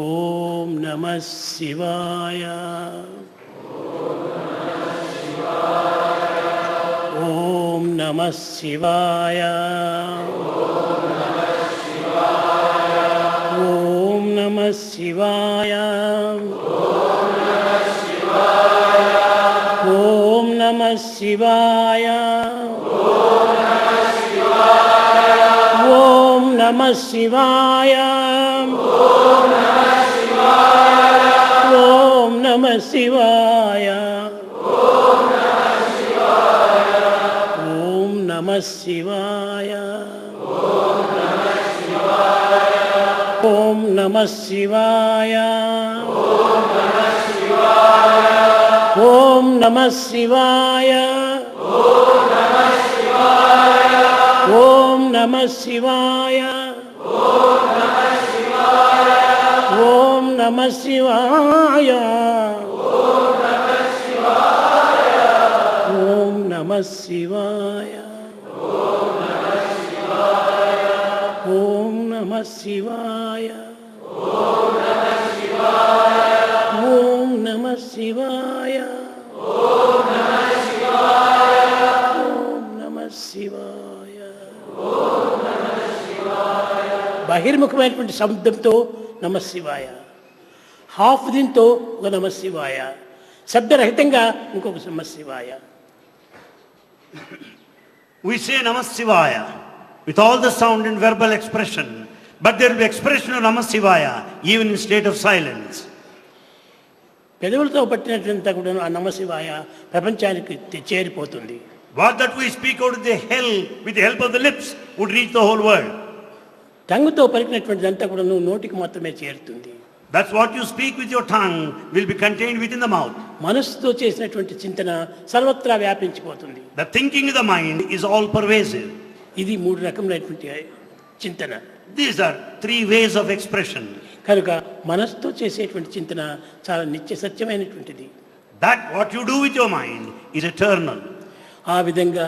ఓం నమః శివాయ. ఓం నమః శివాయ. ఓం నమః శివాయ. ఓం నమః శివాయ. ఓం నమః శివాయ. ఓం నమః శివాయ. ఓం నమః శివాయ. ఓం నమః శివాయ. ఓం నమః శివాయ. ఓం నమః శివాయ. ఓం నమః శివాయ. ఓం నమః శివాయ. ఓం నమః శివాయ. ఓం నమః శివాయ. ఓం నమః శివాయ. బహిర్ముఖమైనటువంటి శబ్దంతో నమ శివాయ, హాఫ్ దీంతో ఒక నమ శివాయ, శబ్దరహితంగా ఇంకొక నమ శివాయ. We say Namah Shivaya with all the sound and verbal expression, but there will be expression of Namah Shivaya even in state of silence. పెదవులతో పట్టినట్లంతా కూడా ఆ నమ శివాయ ప్రపంచానికి చేరిపోతుంది. What that we speak out of the hell with the help of the lips would reach the whole world. టంగుతో పలికినటువంటిది అంతా కూడా నువ్వు నోటికి మాత్రమే చేరుతుంది. That's what you speak with your tongue will be contained within the mouth. మనస్సుతో చేసినటువంటి చింతన సర్వత్రా వ్యాపించిపోతుంది. The thinking of the mind is all pervasive. ఇది మూడు రకములైనటువంటి చింతన. These are three ways of expression. కనుక మనస్సుతో చేసేటువంటి చింతన చాలా నిత్య సత్యమైనటువంటిది. That what you do with your mind is eternal. ఆ విధంగా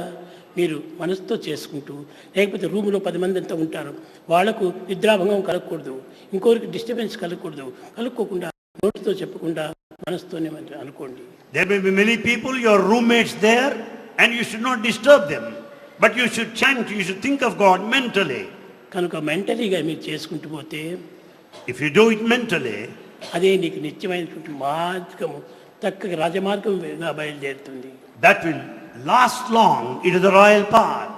మీరు మనసుతో చేసుకుంటూ, లేకపోతే రూములో 10 మంది అంతా ఉంటారు, వాళ్లకు నిద్రాభంగం కలగకూడదు, ఇంకొకరికి డిస్టర్బెన్స్ కలగకూడదు, కలుక్కోకుండా నోటితో చెప్పకుండా మనసుతోనే అనుకోండి. There may be many people, your roommates there, and you should not disturb them, but you should chant, you should think of God mentally. కనుక మెంటలీగా మీరు చేసుకుంటూ పోతే, if you do it mentally, అదే నీకు నిత్యమైనటువంటి మార్గము, చక్కగా రాజమార్గంగా బయలుదేరుతుంది. that will last long. It is the royal path.